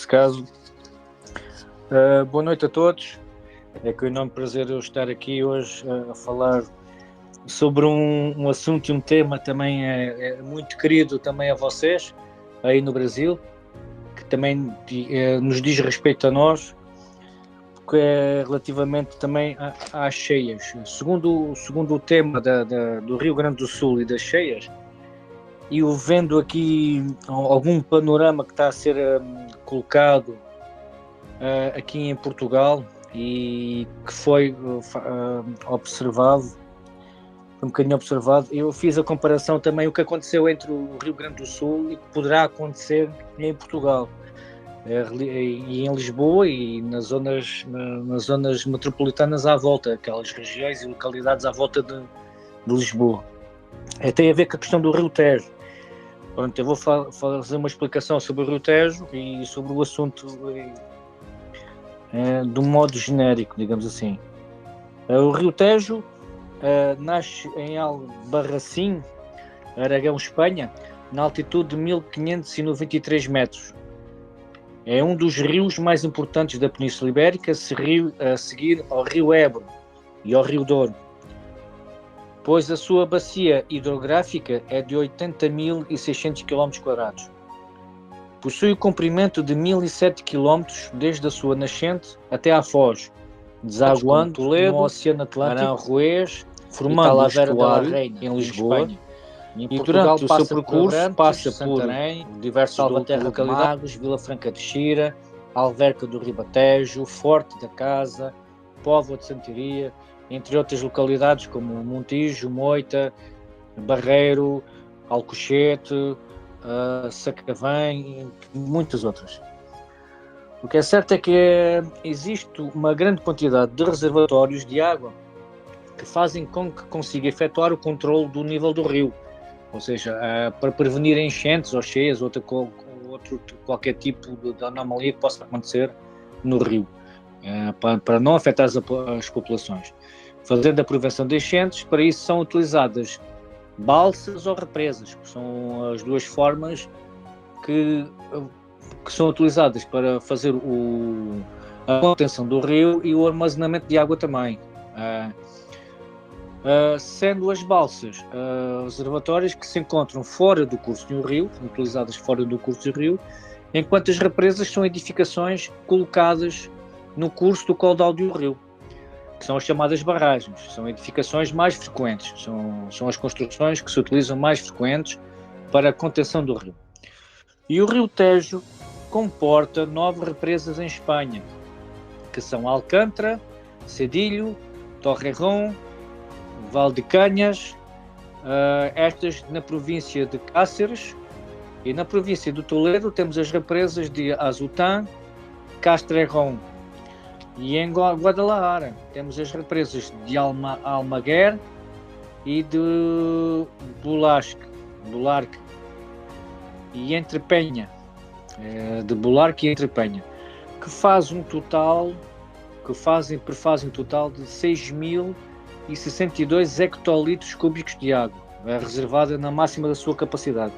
nesse caso. Boa noite a todos. É com enorme prazer eu estar aqui hoje a falar sobre um assunto e um tema também é muito querido também a vocês, aí no Brasil, que também nos diz respeito a nós, que é relativamente também às cheias. Segundo o tema do Rio Grande do Sul e das cheias, e eu vendo aqui algum panorama que está a ser colocado aqui em Portugal e que foi observado, um bocadinho observado, eu fiz a comparação também o que aconteceu entre o Rio Grande do Sul e o que poderá acontecer em Portugal, e em Lisboa e nas zonas metropolitanas à volta, aquelas regiões e localidades à volta de Lisboa. Tem a ver com a questão do Rio Tejo. Pronto, eu vou fazer uma explicação sobre o Rio Tejo e sobre o assunto de um modo genérico, digamos assim. O Rio Tejo nasce em Albarracim, Aragão, Espanha, na altitude de 1593 metros. É um dos rios mais importantes da Península Ibérica, a seguir ao Rio Ebro e ao Rio Douro, pois a sua bacia hidrográfica é de 80.600 km². Possui o comprimento de 1.007 km desde a sua nascente até à foz, desaguando Toledo, no Oceano Atlântico, Aranjuez, formando o estuário em Lisboa. E durante o seu percurso passa por diversos localidades: Vila Franca de Xira, Alverca do Ribatejo, Forte da Casa, Póvoa de Santiria, entre outras localidades como Montijo, Moita, Barreiro, Alcochete, Sacavém e muitas outras. O que é certo é que existe uma grande quantidade de reservatórios de água que fazem com que consiga efetuar o controle do nível do rio, ou seja, para prevenir enchentes ou cheias ou qualquer tipo de anomalia que possa acontecer no rio, para não afetar as populações. Fazendo a prevenção de enchentes, para isso são utilizadas balsas ou represas, que são as duas formas que são utilizadas para fazer a contenção do rio e o armazenamento de água também. Sendo as balsas reservatórios que se encontram fora do curso do rio, utilizadas fora do curso do rio, enquanto as represas são edificações colocadas no curso do caudal do rio, que são as chamadas barragens. São edificações mais frequentes, são as construções que se utilizam mais frequentes para a contenção do rio. E o Rio Tejo comporta 9 represas em Espanha, que são Alcântara, Cedillo, Torrejón, Valdecañas, estas na província de Cáceres, e na província de Toledo temos as represas de Azután, Castrejón, e em Guadalajara temos as represas de Almaguer e de Bularque e Entrepenha, de Bularque e Entrepenha, que fazem um total de 6.062 hectolitros cúbicos de água, reservada na máxima da sua capacidade.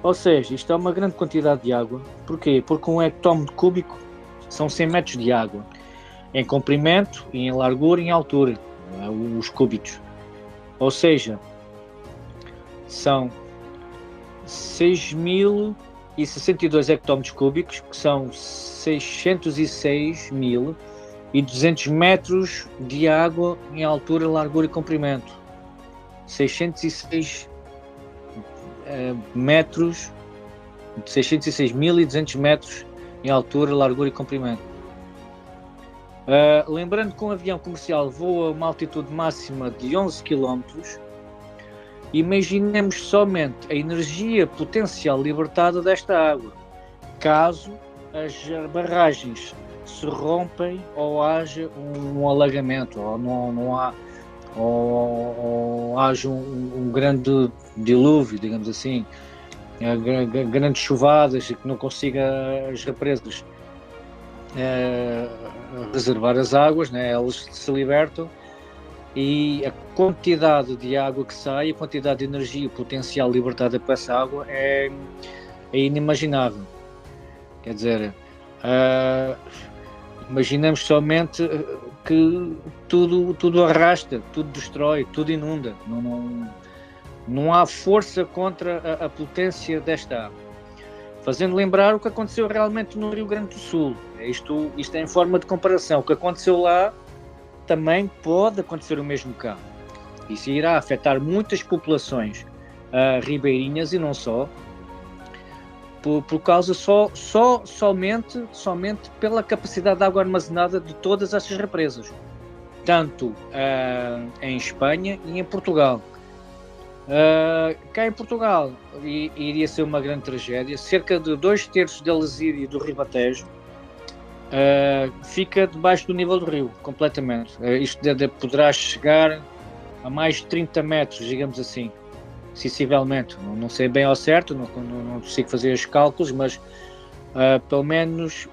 Ou seja, isto é uma grande quantidade de água. Porquê? Porque um hectómetro cúbico são 100 metros de água, em comprimento, em largura e em altura, os cúbicos. Ou seja, são 6.062 hectómetros cúbicos, que são 606.200 metros de água em altura, largura e comprimento. 606 metros, 606.200 metros em altura, largura e comprimento. Lembrando que um avião comercial voa a uma altitude máxima de 11 km, imaginemos somente a energia potencial libertada desta água, caso as barragens se rompem ou haja um alagamento, ou haja um grande dilúvio, digamos assim, grandes chuvadas e que não consiga as represas reservar as águas, né? Elas se libertam e a quantidade de água que sai, a quantidade de energia potencial libertada por essa água é inimaginável. Quer dizer, Uh, Imaginamos somente que tudo arrasta, tudo destrói, tudo inunda. Não há força contra a potência desta água. Fazendo lembrar o que aconteceu realmente no Rio Grande do Sul. Isto é em forma de comparação. O que aconteceu lá também pode acontecer o mesmo cá. Isso irá afetar muitas populações ribeirinhas e não só, por causa somente pela capacidade de água armazenada de todas essas represas, tanto em Espanha e em Portugal. Cá em Portugal iria ser uma grande tragédia. Cerca de 2/3 da Lesíria do Ribatejo fica debaixo do nível do rio, completamente. Isto poderá chegar a mais de 30 metros, digamos assim, sensivelmente. Não sei bem ao certo, não consigo fazer os cálculos, mas pelo menos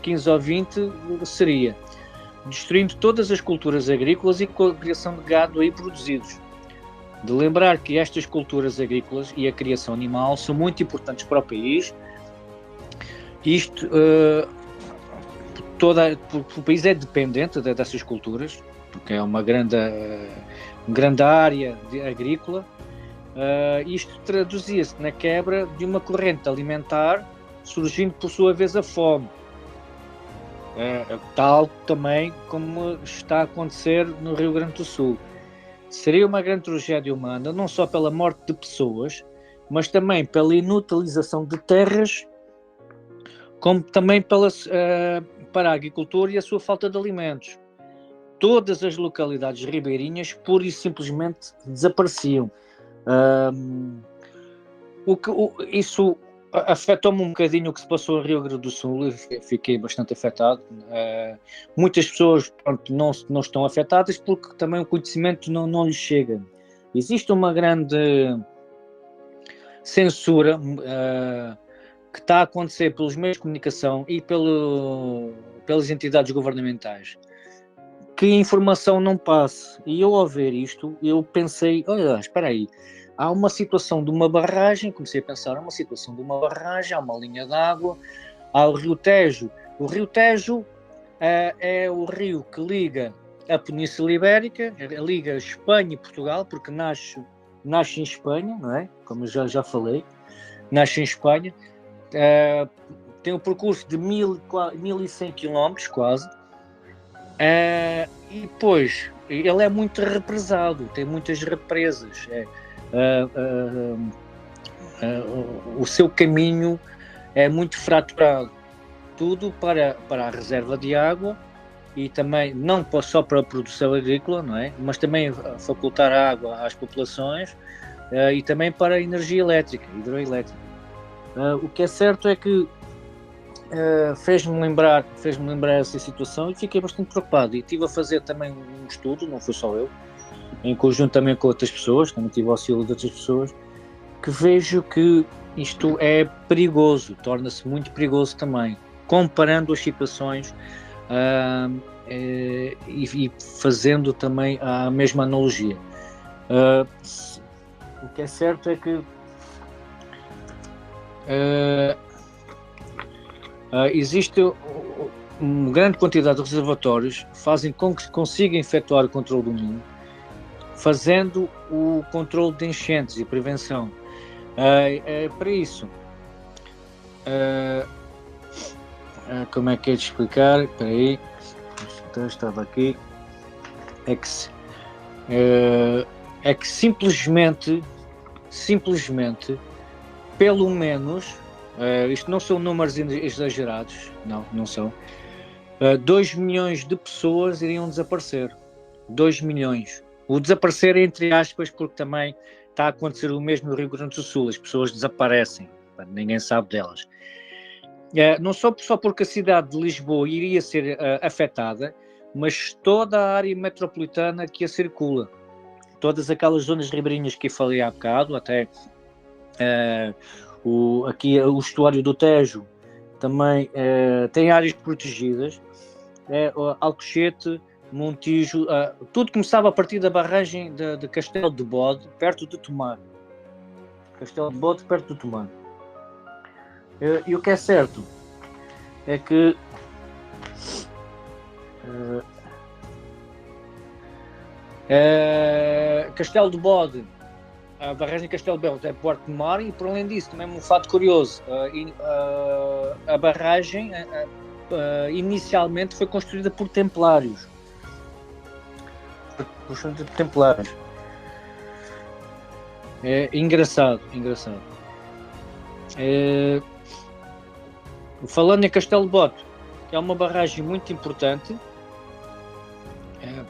15 ou 20 seria, destruindo todas as culturas agrícolas e com a criação de gado aí produzidos. De lembrar que estas culturas agrícolas e a criação animal são muito importantes para o país. Isto, o país é dependente dessas culturas, porque é uma grande área agrícola. Isto traduzia-se na quebra de uma corrente alimentar, surgindo por sua vez a fome. Tal também como está a acontecer no Rio Grande do Sul. Seria uma grande tragédia humana, não só pela morte de pessoas, mas também pela inutilização de terras, como também para a agricultura e a sua falta de alimentos. Todas as localidades ribeirinhas pura e simplesmente desapareciam. Isso afetou-me um bocadinho o que se passou no Rio Grande do Sul. Eu fiquei bastante afetado. Muitas pessoas não estão afetadas porque também o conhecimento não lhes chega. Existe uma grande censura que está a acontecer pelos meios de comunicação e pelas entidades governamentais, que a informação não passe. E eu, ao ver isto, eu pensei, olha, espera aí, há uma situação de uma barragem, comecei a pensar, há uma situação de uma barragem, há uma linha de água, há o Rio Tejo. O Rio Tejo é o rio que liga a Península Ibérica, liga Espanha e Portugal, porque nasce em Espanha, não é? Como eu já falei, nasce em Espanha, tem um percurso de 1100 km quase, e depois ele é muito represado, tem muitas represas. O seu caminho é muito fraturado, tudo para a reserva de água e também não só para a produção agrícola, não é? Mas também facultar água às populações e também para a energia elétrica, hidroelétrica. O que é certo é que fez-me lembrar essa situação e fiquei bastante preocupado. E estive a fazer também um estudo, não foi só eu, em conjunto também com outras pessoas, também tive auxílio de outras pessoas, que vejo que isto é perigoso, torna-se muito perigoso também, comparando as situações e fazendo também a mesma analogia. O que é certo é que existe uma grande quantidade de reservatórios que fazem com que se consiga efetuar o controle do ninho, fazendo o controle de enchentes e prevenção. Para isso, como é que é de explicar? Espera aí, estava aqui. É que simplesmente, pelo menos, isto não são números exagerados, não são, 2 milhões de pessoas iriam desaparecer. 2 milhões. O desaparecer entre aspas, porque também está a acontecer o mesmo no Rio Grande do Sul, as pessoas desaparecem, ninguém sabe delas. Não só porque a cidade de Lisboa iria ser afetada, mas toda a área metropolitana que a circula. Todas aquelas zonas ribeirinhas que eu falei há bocado, até aqui o estuário do Tejo também tem áreas protegidas, Alcochete, Montijo, tudo começava a partir da barragem de Castelo de Bode, perto de Tomar. Castelo de Bode, perto de Tomar. E o que é certo é que Castelo de Bode, a barragem de Castelo de Bode é porto de mar, e por além disso, também um fato curioso, a barragem inicialmente foi construída por templários. Por templários. É engraçado. Falando em Castelo de Bode, que é uma barragem muito importante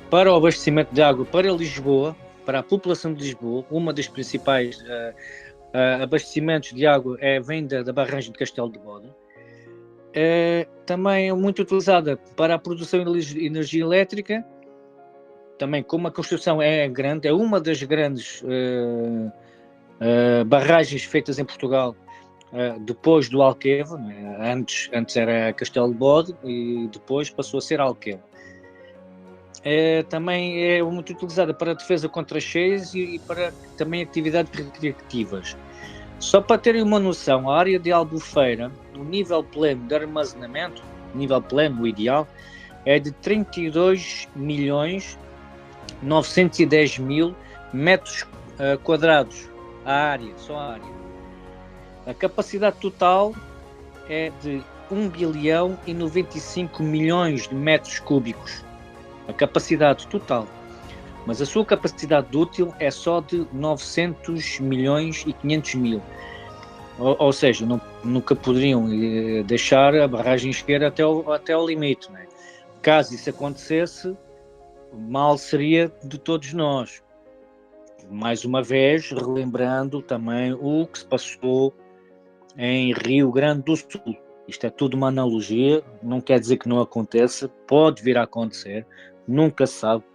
para o abastecimento de água para Lisboa, para a população de Lisboa. Uma das principais abastecimentos de água vem da barragem de Castelo de Bode. Também é muito utilizada para a produção de energia elétrica. Também, como a construção é grande, é uma das grandes barragens feitas em Portugal depois do Alqueva, né? Antes era Castelo de Bode e depois passou a ser Alqueva. Também é muito utilizada para a defesa contra cheias e para também atividades recreativas. Só para terem uma noção, a área de Albufeira, o nível pleno de armazenamento, nível pleno, o ideal, é de 32.910.000 metros quadrados só a área. A capacidade total é de 1 bilhão e 95 milhões de metros cúbicos. A capacidade total. Mas a sua capacidade útil é só de 900 milhões e 500 mil. Ou seja, nunca poderiam deixar a barragem chegar até ao limite. Né? Caso isso acontecesse, mal seria de todos nós. Mais uma vez, relembrando também o que se passou em Rio Grande do Sul. Isto é tudo uma analogia, não quer dizer que não aconteça, pode vir a acontecer, nunca se sabe.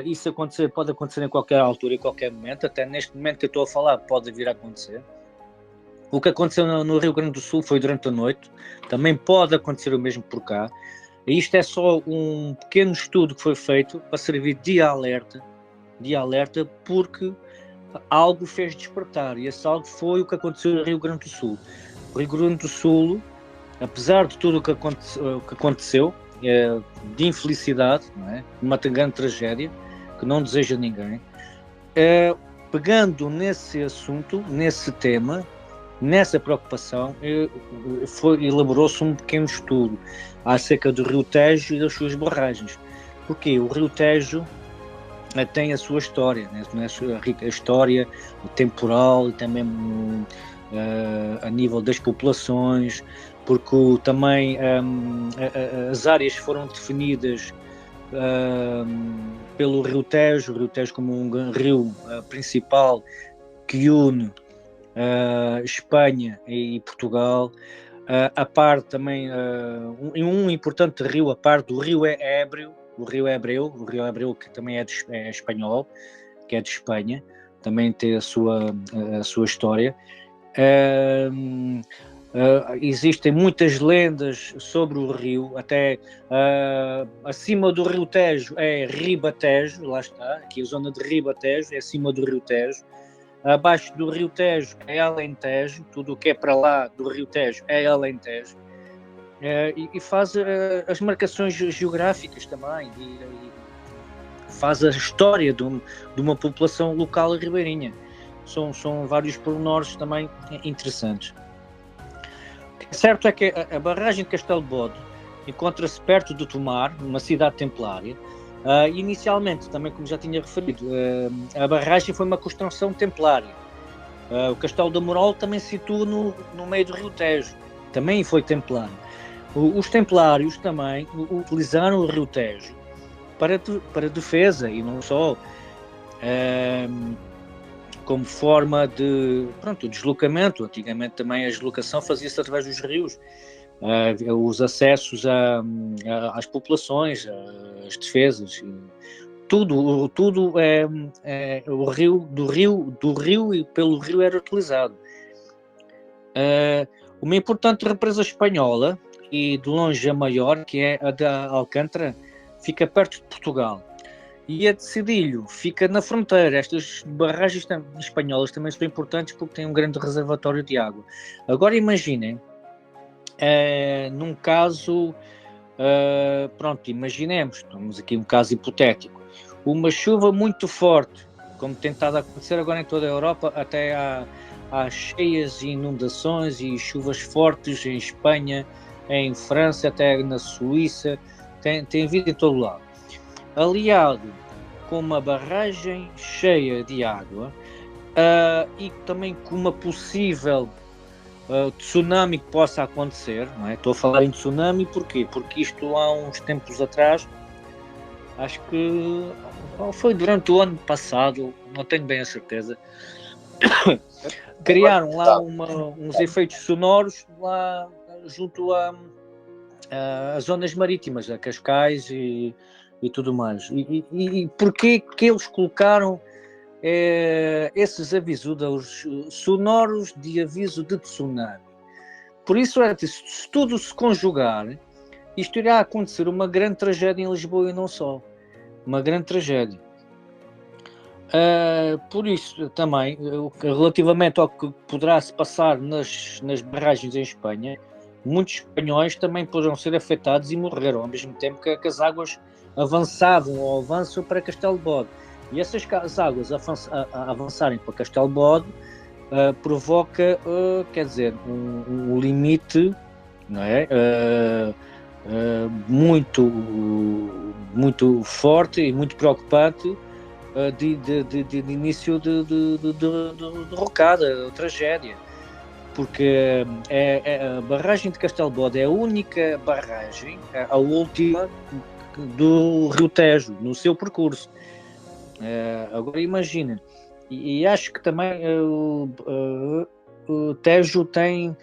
Isso pode acontecer em qualquer altura, em qualquer momento, até neste momento que eu estou a falar, pode vir a acontecer. O que aconteceu no Rio Grande do Sul foi durante a noite, também pode acontecer o mesmo por cá. E isto é só um pequeno estudo que foi feito para servir de alerta, porque algo fez despertar, e esse algo foi o que aconteceu no Rio Grande do Sul. O Rio Grande do Sul, apesar de tudo o que aconteceu, de infelicidade, não é? Uma grande tragédia que não deseja ninguém, pegando nesse assunto, nesse tema, nessa preocupação, elaborou-se um pequeno estudo acerca do Rio Tejo e das suas barragens. Porque o Rio Tejo tem a sua história, né? A história temporal e também a nível das populações, porque também as áreas foram definidas pelo Rio Tejo como um rio principal que une Espanha e Portugal. A par também um importante rio, a par do Rio Ébrio, o Rio Ebreu, que também é espanhol, que é de Espanha, também tem a sua história. Existem muitas lendas sobre o rio, até acima do Rio Tejo é Ribatejo, lá está, aqui a zona de Ribatejo é acima do Rio Tejo. Abaixo do Rio Tejo é Alentejo, tudo o que é para lá do Rio Tejo é Alentejo. E faz as marcações geográficas também, e faz a história de uma população local ribeirinha. São vários pormenores também interessantes. O que é certo é que a barragem de Castelo de Bode encontra-se perto de Tomar, numa cidade templária. Inicialmente, também como já tinha referido, a barragem foi uma construção templária. O Castelo da Moral também se situa no meio do Rio Tejo, também foi templário. Os templários também utilizaram o Rio Tejo para defesa, e não só, como forma de deslocamento. Antigamente também a deslocação fazia-se através dos rios, os acessos às populações, as defesas, tudo o rio, do rio e pelo rio era utilizado. Uma importante represa espanhola, e de longe a maior, que é a da Alcântara, fica perto de Portugal. E a de Cedilho fica na fronteira. Estas barragens espanholas também são importantes porque têm um grande reservatório de água. Agora imaginem num caso, pronto, imaginemos, estamos aqui um caso hipotético, uma chuva muito forte, como tem estado a acontecer agora em toda a Europa, até há cheias e inundações e chuvas fortes em Espanha, em França, até na Suíça, tem havido em todo lado. Aliado com uma barragem cheia de água, e também com uma possível tsunami que possa acontecer, não é? Estou a falar em tsunami porquê? Porque isto há uns tempos atrás, acho que foi durante o ano passado, não tenho bem a certeza, criaram lá uns efeitos sonoros lá junto a zonas marítimas, a Cascais e tudo mais. E porquê que eles colocaram esses avisos sonoros de aviso de tsunami? Por isso, se tudo se conjugar, isto irá acontecer uma grande tragédia em Lisboa e não só. Uma grande tragédia. Por isso, também, relativamente ao que poderá se passar nas barragens em Espanha, muitos espanhóis também poderão ser afetados e morreram, ao mesmo tempo que as águas avançavam ou avançam para Castelo de Bode. E essas águas avançarem para Castelo de Bode provoca, quer dizer, um limite, não é? Muito forte e muito preocupante de início de rocada, tragédia, porque a barragem de Castelo de Bode é a única barragem, a última do Rio Tejo, no seu percurso. Agora imagina, e acho que também o Tejo tem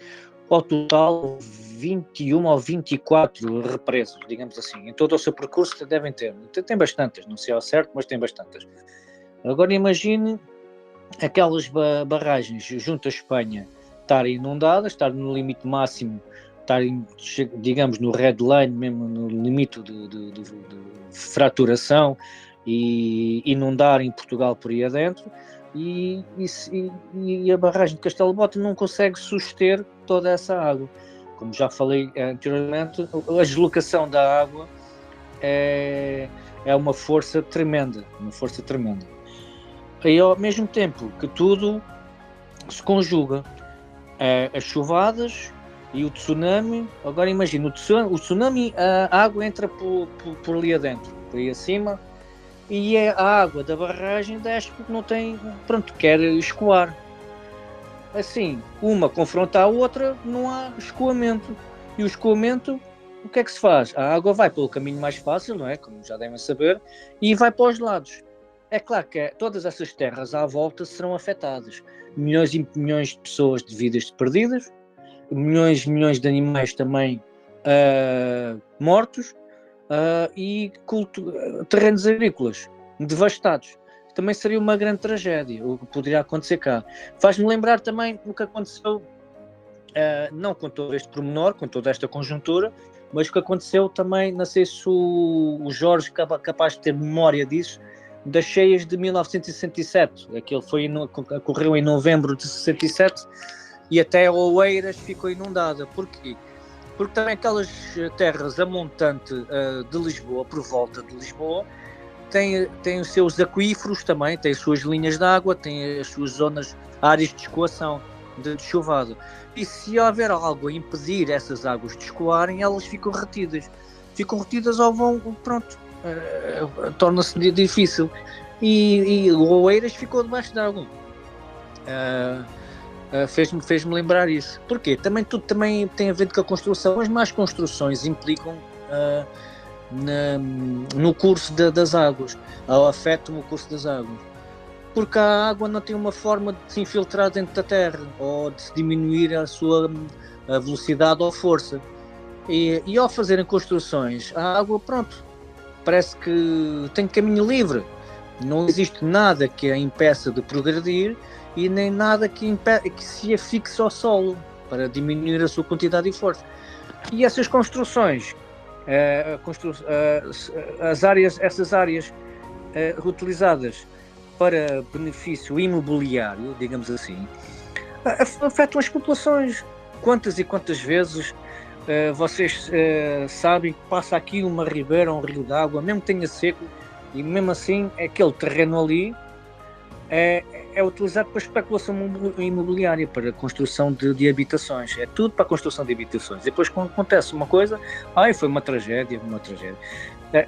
ao total 21 ou 24 represas, digamos assim. Em todo o seu percurso devem ter. Tem bastantes, não sei ao certo, mas tem bastantes. Agora imagine aquelas barragens junto à Espanha estarem inundadas, estarem no limite máximo, estarem, digamos, no red line, mesmo no limite de fraturação, e inundarem Portugal por aí adentro, e a barragem de Castelo de Bode não consegue suster toda essa água. Como já falei anteriormente, a deslocação da água é uma força tremenda, E ao mesmo tempo que tudo se conjuga, as chuvadas e o tsunami. Agora imagina, o tsunami, a água entra por ali adentro, por aí acima, e a água da barragem desce porque não tem, pronto, quer escoar. Assim, uma confronta a outra, não há escoamento. E o escoamento, o que é que se faz? A água vai pelo caminho mais fácil, não é? Como já devem saber, e vai para os lados. É claro que todas essas terras à volta serão afetadas. Milhões e milhões de pessoas de vidas perdidas, milhões e milhões de animais também mortos, e terrenos agrícolas devastados. Também seria uma grande tragédia o que poderia acontecer cá. Faz-me lembrar também o que aconteceu, não com todo este pormenor, com toda esta conjuntura, mas o que aconteceu também, não sei se o Jorge é capaz de ter memória disso, das cheias de 1967. Aquilo ocorreu em novembro de 67 e até Oeiras ficou inundada. Porquê? Porque também aquelas terras a montante de Lisboa, por volta de Lisboa, têm os seus aquíferos também, têm as suas linhas de água, têm as suas zonas, áreas de escoação de chuvado. E se houver algo a impedir essas águas de escoarem, elas ficam retidas. Ou vão, pronto, torna-se difícil. E o Oeiras ficou debaixo de água. Fez-me lembrar isso. Porquê? Tudo também tem a ver com a construção. As más construções implicam no curso das águas, afetam o curso das águas. Porque a água não tem uma forma de se infiltrar dentro da terra ou de diminuir a sua velocidade ou força. E ao fazerem construções, a água, pronto, parece que tem caminho livre. Não existe nada que a impeça de progredir e nem nada que se afixe ao solo para diminuir a sua quantidade e força. E essas construções, essas áreas utilizadas para benefício imobiliário, digamos assim, afetam as populações. Quantas e quantas vezes Vocês sabem que passa aqui uma ribeira, um rio d'água, mesmo que tenha seco, e mesmo assim aquele terreno ali é utilizado para especulação imobiliária, para a construção de habitações. É tudo para a construção de habitações. E depois, quando acontece uma coisa, foi uma tragédia, uma tragédia.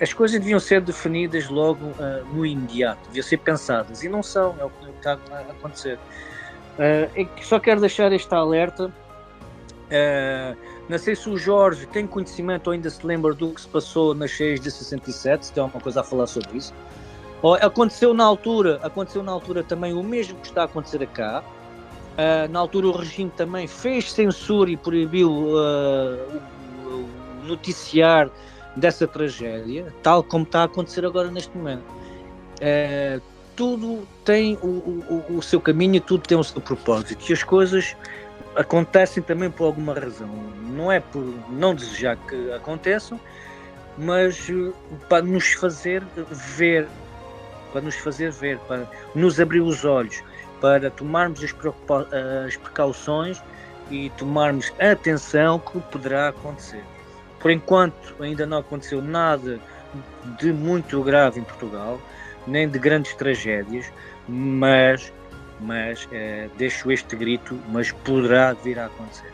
As coisas deviam ser definidas logo no imediato, deviam ser pensadas, e não são, é o que está a acontecer. Só quero deixar este alerta. Não sei se o Jorge tem conhecimento ou ainda se lembra do que se passou nas cheias de 67, se tem alguma coisa a falar sobre isso. Aconteceu na altura também o mesmo que está a acontecer cá. Na altura o regime também fez censura e proibiu o noticiar dessa tragédia, tal como está a acontecer agora neste momento. Tudo tem o seu caminho, tudo tem o seu propósito, e as coisas acontecem também por alguma razão. Não é por não desejar que aconteçam, mas para nos fazer ver, para nos abrir os olhos, para tomarmos as precauções e tomarmos a atenção que poderá acontecer. Por enquanto ainda não aconteceu nada de muito grave em Portugal, nem de grandes tragédias, mas deixo este grito, mas poderá vir a acontecer.